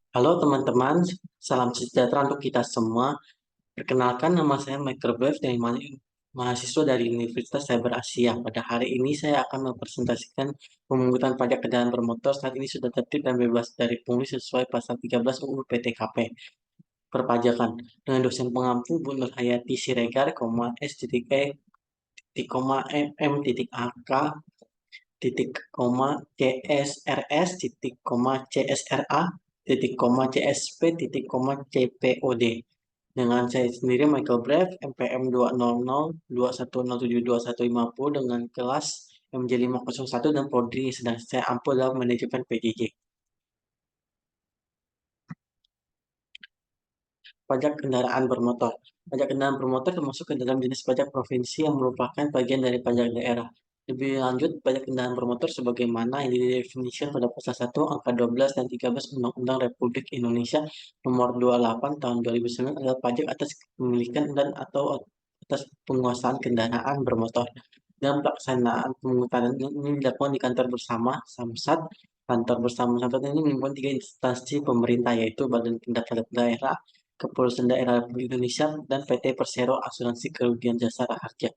Halo teman-teman, salam sejahtera untuk kita semua. Perkenalkan nama saya Michael Brev dari mahasiswa dari Universitas Cyber Asia. Pada hari ini saya akan mempresentasikan pemungutan pajak kendaraan bermotor saat ini sudah tertib dan bebas dari pungli sesuai pasal 13 UU PTKP perpajakan dengan dosen pengampu Bu Nur Hayati Siregar, S titik E titik koma M titik AK titik koma CSRS titik koma CSRA titik koma CSP titik koma CPOD dengan saya sendiri Michael Brev MPM 20021072150 dengan kelas MJ501 dan prodi sedang saya ampuh dalam manajemen PJJ. Pajak kendaraan bermotor. Pajak kendaraan bermotor termasuk ke dalam jenis pajak provinsi yang merupakan bagian dari pajak daerah. Lebih lanjut, pajak kendaraan bermotor sebagaimana yang didefinisikan pada pasal 1 angka 12 dan 13 Undang-Undang Republik Indonesia nomor 28 tahun 2009 adalah pajak atas kepemilikan dan atau atas penguasaan kendaraan bermotor. Dalam pelaksanaan pemungutan ini dilakukan di kantor bersama Samsat. Kantor bersama Samsat ini meliputi tiga instansi pemerintah yaitu Badan Pendapatan Daerah, Kepolisian Daerah Republik Indonesia, dan PT Persero Asuransi Kerugian Jasa Raharja.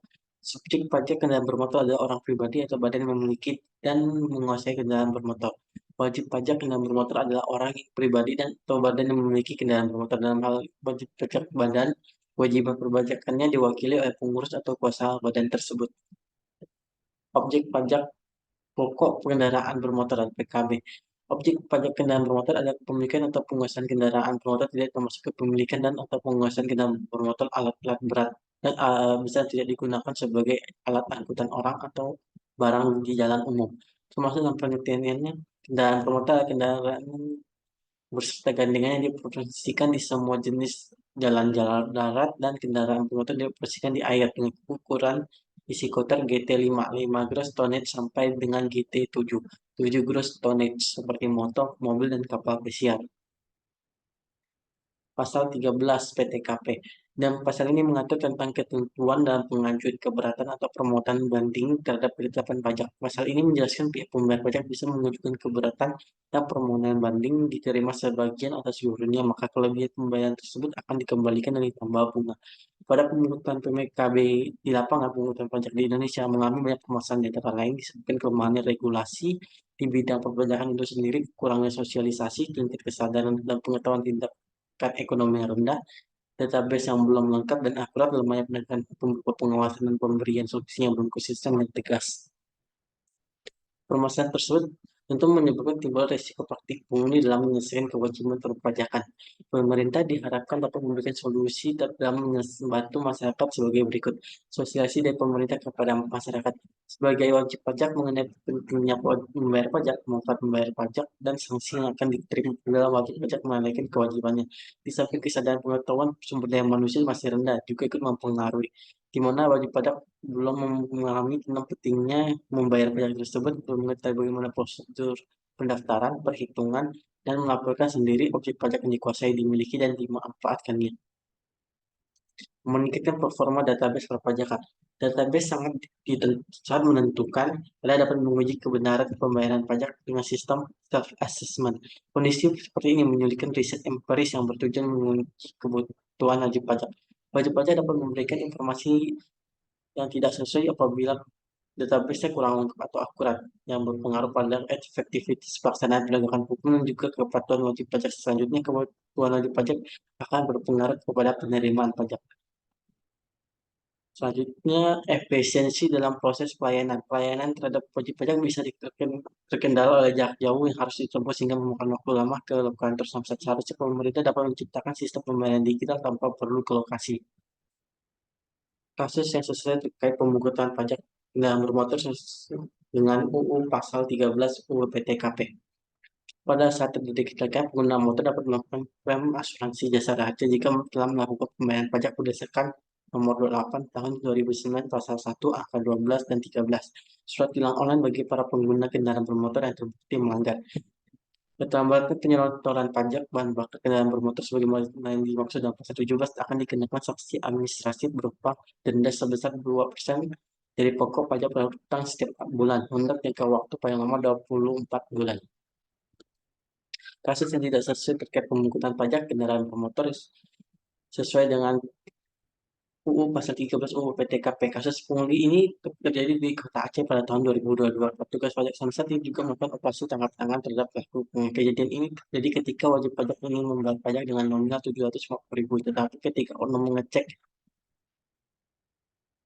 Subjek pajak kendaraan bermotor adalah orang pribadi atau badan yang memiliki dan menguasai kendaraan bermotor. Wajib pajak kendaraan bermotor adalah orang yang pribadi dan atau badan yang memiliki kendaraan bermotor. Dalam hal wajib pajak badan, kewajiban perpajakannya diwakili oleh pengurus atau kuasa badan tersebut. Objek pajak pokok kendaraan bermotor dan PKB. Objek pajak kendaraan bermotor adalah kepemilikan atau penguasaan kendaraan bermotor tidak termasuk kepemilikan dan atau penguasaan kendaraan bermotor alat-alat berat dan bisa tidak digunakan sebagai alat angkutan orang atau barang di jalan umum. Termasuk dalam pengertiannya, kendaraan bermotor adalah kendaraan beserta gandengan yang dioperasikan di semua jenis jalan-jalan darat dan kendaraan bermotor dioperasikan di air dengan ukuran isi kotor GT5 gross tonnage sampai dengan GT7 gross tonnage seperti motor, mobil, dan kapal pesiar. Pasal 13 PTKP. Dan pasal ini mengatur tentang ketentuan dalam pengajuan keberatan atau permohonan banding terhadap penetapan pajak. Pasal ini menjelaskan pihak pembayar pajak bisa mengajukan keberatan dan permohonan banding diterima sebagian atau seluruhnya, maka kelebihan pembayaran tersebut akan dikembalikan dan ditambah bunga. Pada pemungutan PMKB di lapangan, pemungutan pajak di Indonesia mengalami banyak permasalahan di antara lain disebabkan kelemahan regulasi di bidang perpajakan itu sendiri, kurangnya sosialisasi, tingkat kesadaran dan pengetahuan tindak ekonomi yang rendah, database yang belum lengkap dan akurat, lemahnya penegakan hukum berupa pengawasan dan pemberian solusi yang belum konsisten dan tegas. Permasalahan tersebut tentu menyebabkan timbul risiko praktik pungli dalam menyelesaikan kewajiban perpajakan. Pemerintah diharapkan dapat memberikan solusi dalam membantu masyarakat sebagai berikut. Sosialisasi dari pemerintah kepada masyarakat sebagai wajib pajak mengenai pentingnya membayar pajak, manfaat membayar pajak, dan sanksi yang akan diterima dalam wajib pajak menunaikan kewajibannya. Di samping kesadaran pengetahuan sumber daya manusia masih rendah, juga ikut mempengaruhi di mana wajib pajak belum memahami tentang pentingnya membayar pajak tersebut, belum mengetahui bagaimana prosedur pendaftaran, perhitungan, dan melaporkan sendiri objek pajak yang dikuasai, dimiliki, dan dimanfaatkannya. Meningkatkan performa database perpajakan. Database sangat menentukan pada dapat menguji kebenaran pembayaran pajak dengan sistem self-assessment. Kondisi seperti ini menyulitkan riset empiris yang bertujuan menguji kebutuhan wajib pajak. Wajib pajak dapat memberikan informasi yang tidak sesuai apabila database kurang lengkap atau akurat, yang berpengaruh pada efektivitas pelaksanaan penegakan hukum dan juga kepatuhan wajib pajak. Selanjutnya, kepatuhan wajib pajak akan berpengaruh kepada penerimaan pajak. Selanjutnya, efisiensi dalam proses pelayanan. Pelayanan terhadap wajib pajak bisa terkendala oleh jarak jauh yang harus ditempuh sehingga memakan waktu lama ke kantor samsat. Seharusnya pemerintah dapat menciptakan sistem pembayaran digital tanpa perlu ke lokasi. Kasus yang sesuai terkait pemungutan pajak kendaraan bermotor dengan UU Pasal 13 UU PTKP. Pada saat terjadi kecelakaan, pengguna motor dapat melakukan klaim asuransi jasa raja jika telah melakukan pembayaran pajak berdasarkan nomor 28 tahun 2009 pasal 1 angka 12 dan 13. Surat tilang online bagi para pengguna kendaraan bermotor yang terbukti melanggar. Keterlambatan penyelotoran pajak bahan bakar kendaraan bermotor sebagaimana yang dimaksud dalam pasal 17 akan dikenakan sanksi administratif berupa denda sebesar 2% dari pokok pajak berhutang setiap bulan untuk jangka waktu paling lama 24 bulan. Kasus yang tidak sesuai terkait pemungutan pajak kendaraan bermotor sesuai dengan UU Pasal 13 UU PTKP. Kasus pungli ini terjadi di Kota Aceh pada tahun 2022. Petugas pajak Samsat ini juga melakukan operasi tangkap tangan terhadap pelaku. Kejadian ini terjadi ketika wajib pajak ingin membayar pajak dengan nominal 750.000, tetapi ketika oknum mengecek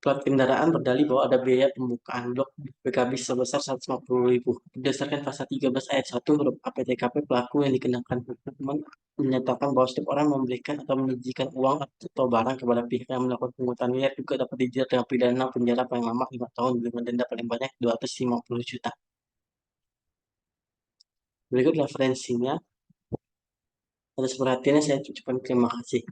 plat kendaraan berdalih bahwa ada biaya pembukaan blok PKB sebesar 150.000. Berdasarkan pasal 13 ayat 1 huruf A PTKP, pelaku yang dikenakan hukuman menyatakan bahwa setiap orang memberikan atau menjanjikan uang atau barang kepada pihak yang melakukan pungutan liar juga dapat dijerat dengan pidana penjara paling lama 5 tahun dengan denda paling banyak 250 juta. Berikut referensinya. Atas perhatiannya saya ucapkan terima kasih.